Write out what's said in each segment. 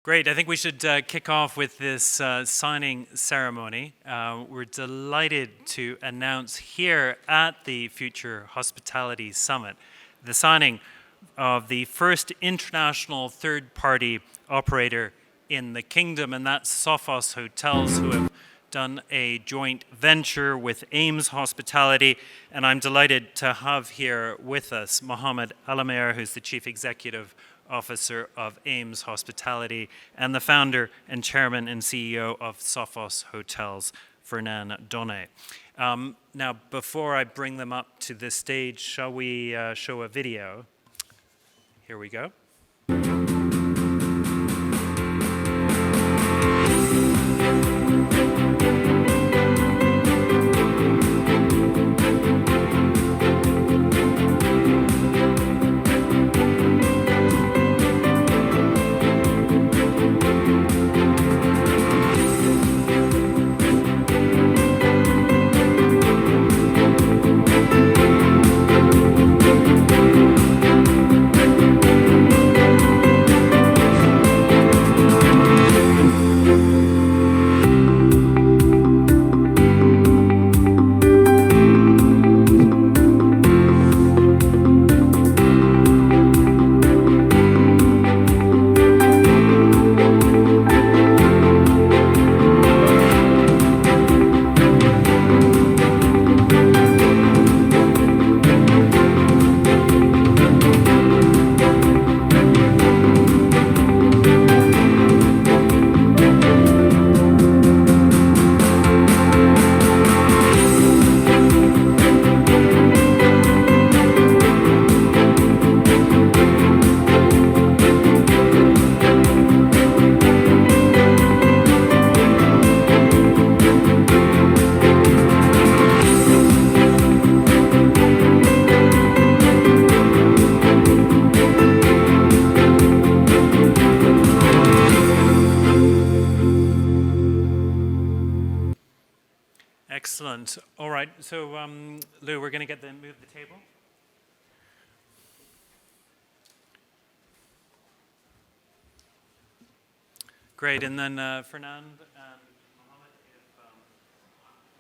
Great. I think we should kick off with this signing ceremony. We're delighted to announce here at the Future Hospitality Summit the signing of the first international third-party operator in the kingdom, and that's Sophos Hotels, who have done a joint venture with Ames Hospitality. And I'm delighted to have here with us Mohammed Alamer, who's the Chief Executive Officer of Ames Hospitality, and the founder and chairman and CEO of Sophos Hotels, Fernand Donnet. Now, before I bring them up to the stage, shall we show a video? Here we go. Excellent. All right. So, Lou, we're going to move the table. Great. And then Fernand and Mohammed, if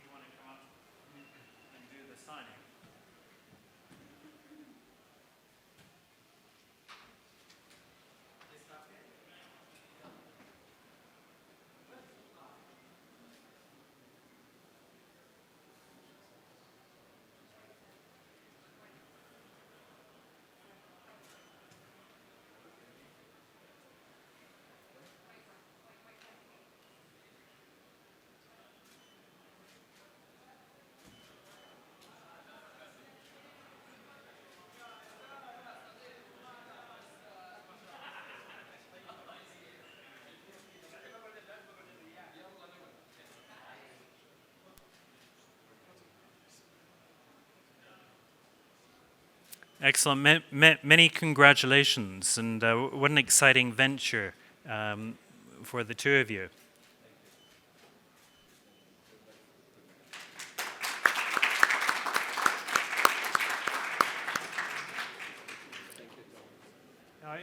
you want to come up and do the signing. Excellent. Many congratulations, and what an exciting venture for the two of you.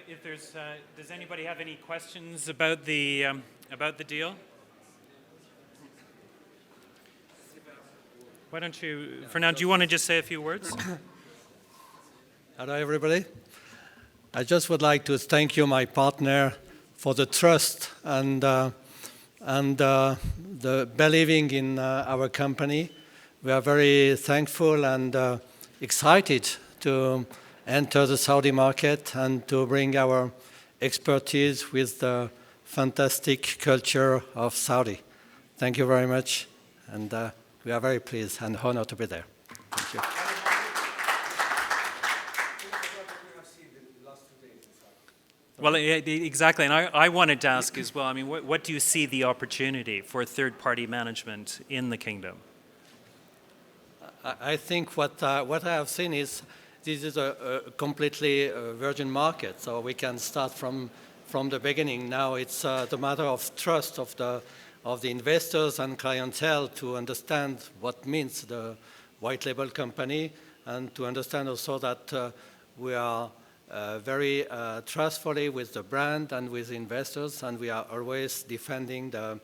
If does anybody have any questions about the deal? Why don't you, Fernand, do you want to just say a few words? Hello, everybody. I just would like to thank you, my partner, for the trust and the believing in our company. We are very thankful and excited to enter the Saudi market and to bring our expertise with the fantastic culture of Saudi. Thank you very much, and we are very pleased and honored to be there. Thank you. Well, exactly, and I wanted to ask as well, I mean, what do you see the opportunity for third-party management in the kingdom? I think what I have seen is this is a completely virgin market, so we can start from the beginning. Now it's the matter of trust of the investors and clientele to understand what means the white label company, and to understand also that we are very trustfully with the brand and with investors, and we are always defending the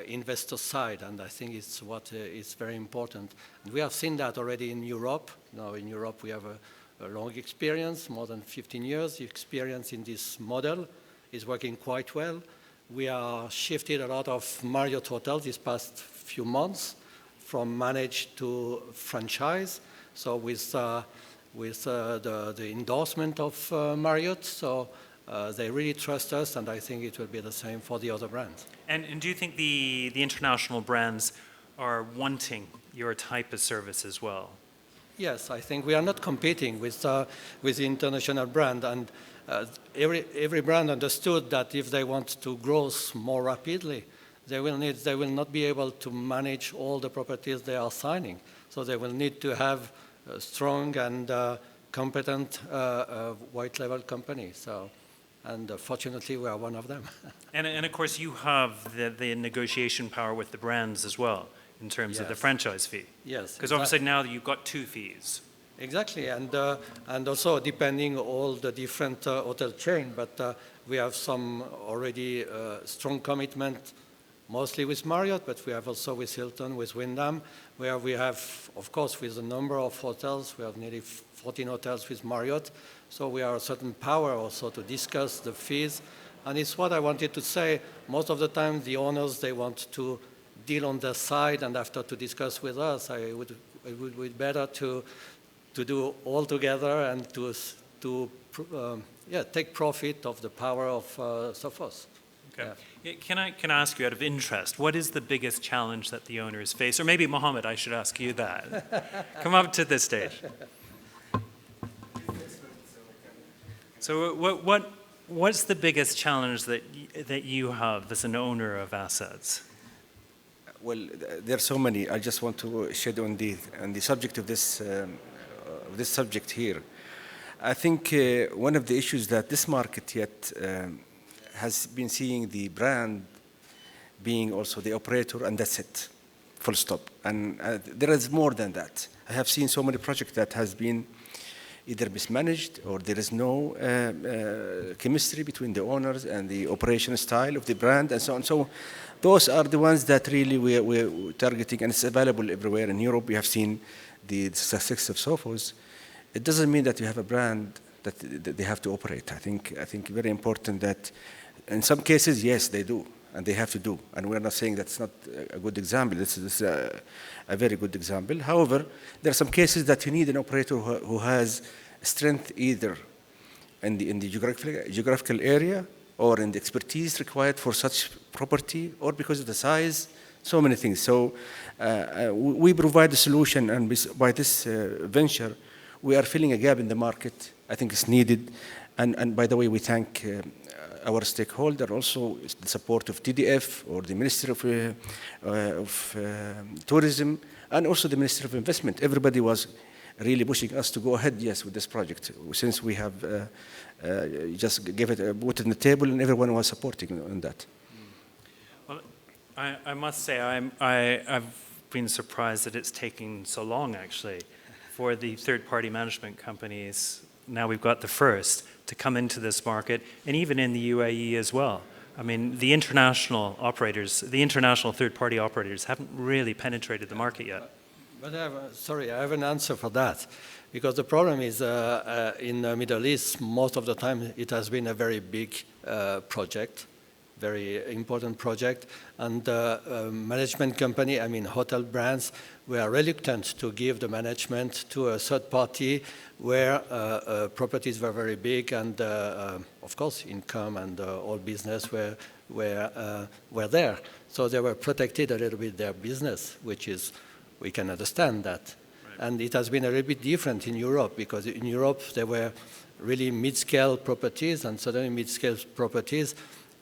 investor side, and I think it's what is very important. And we have seen that already in Europe. Now in Europe we have a long experience, more than 15 years experience in this model. Is working quite well. We are shifted a lot of Marriott hotels this past few months from managed to franchise. So with the endorsement of Marriott, so they really trust us, and I think it will be the same for the other brands. And do you think the international brands are wanting your type of service as well? Yes, I think we are not competing with the international brand, and every brand understood that if they want to grow more rapidly, they will not be able to manage all the properties they are signing. So they will need to have a strong and competent white level company. So, and fortunately, we are one of them. And of course, you have the negotiation power with the brands as well in terms of the franchise fee. Yes. Because obviously now you've got 2 fees. Exactly, and also depending all the different hotel chain, but we have some already strong commitment, mostly with Marriott, but we have also with Hilton, with Wyndham, where we have, of course, with a number of hotels, we have nearly 14 hotels with Marriott, so we have a certain power also to discuss the fees, and it's what I wanted to say. Most of the time, the owners, they want to deal on their side, and after to discuss with us, it would be better to do all together and to take profit of the power of Sophos. Okay. Yeah. Can I ask you out of interest, what is the biggest challenge that the owners face? Or maybe Mohammed, I should ask you that. Come up to this stage. So what's the biggest challenge that you have as an owner of assets? Well, there are so many. I just want to shed on the subject of this subject here. I think one of the issues that this market yet has been seeing the brand being also the operator, and that's it, full stop. And there is more than that. I have seen so many projects that has been either mismanaged, or there is no chemistry between the owners and the operation style of the brand, and so on. So those are the ones that really we're targeting, and it's available everywhere. In Europe, we have seen the success of Sophos. It doesn't mean that you have a brand that they have to operate. I think very important that in some cases, yes, they do, and they have to do. And we're not saying that's not a good example. This is a very good example. However, there are some cases that you need an operator who has strength either in the geographical area, or in the expertise required for such property, or because of the size, so many things. So we provide a solution, and by this venture, we are filling a gap in the market. I think it's needed. And by the way, we thank our stakeholder, also the support of TDF, or the Ministry of Tourism, and also the Ministry of Investment. Everybody was really pushing us to go ahead, yes, with this project, since we have just put it on the table, and everyone was supporting on that. Well, I must say, I've been surprised that it's taking so long, actually, for the third-party management companies. Now we've got the first to come into this market, and even in the UAE as well. I mean, the international operators, the international third-party operators haven't really penetrated the market yet. But I have an answer for that, because the problem is in the Middle East, most of the time it has been a very big project, very important project, and management company, I mean hotel brands, were reluctant to give the management to a third party where properties were very big, and of course income and all business were there. So they were protected a little bit their business, which is, we can understand that. Right. And it has been a little bit different in Europe, because in Europe there were really mid-scale properties, and suddenly mid-scale properties,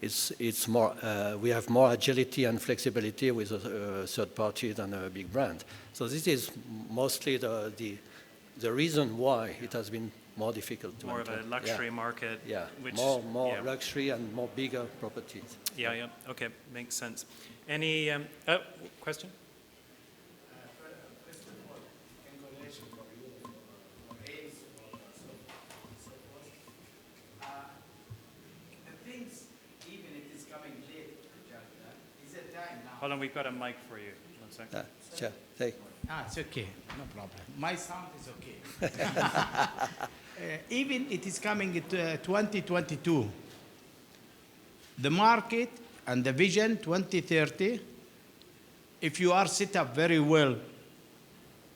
it's more, we have more agility and flexibility with a third party than a big brand. So this is mostly the reason why it has been more difficult to more enter. Of a luxury market. Yeah, which, more luxury and more bigger properties. Yeah, okay, makes sense. Any question? Hold on, we've got a mic for you. One second. Chair, take. It's okay, no problem. My sound is okay. Even it is coming to 2022, the market and the vision 2030, if you are set up very well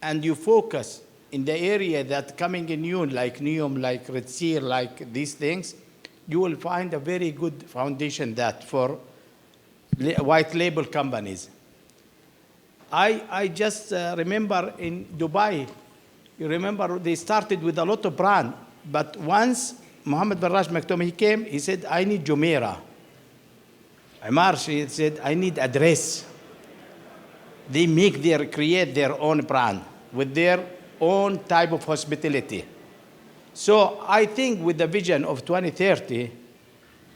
and you focus in the area that coming in you, like NEOM, like Red Sea, like these things, you will find a very good foundation that for white label companies. I just remember in Dubai, you remember they started with a lot of brand, but once Mohammed bin Rashid Maktoum, he came, he said, I need Jumeirah. Amar, she said, I need address. They create their own brand with their own type of hospitality. So I think with the vision of 2030,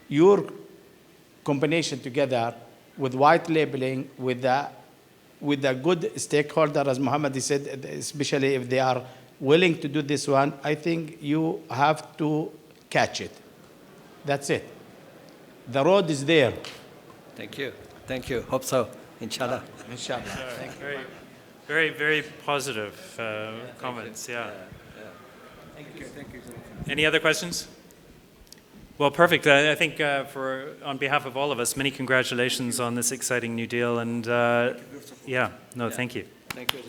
your combination together with white labeling, with a good stakeholder, as Mohammed said, especially if they are willing to do this one, I think you have to catch it. That's it. The road is there. Thank you. Thank you. Hope so. Inshallah. Inshallah. Very, very, very positive comments. Yeah. Thank you. Any other questions? Well, perfect. I think on behalf of all of us, many congratulations on this exciting new deal. And yeah, no, thank you. Thank you.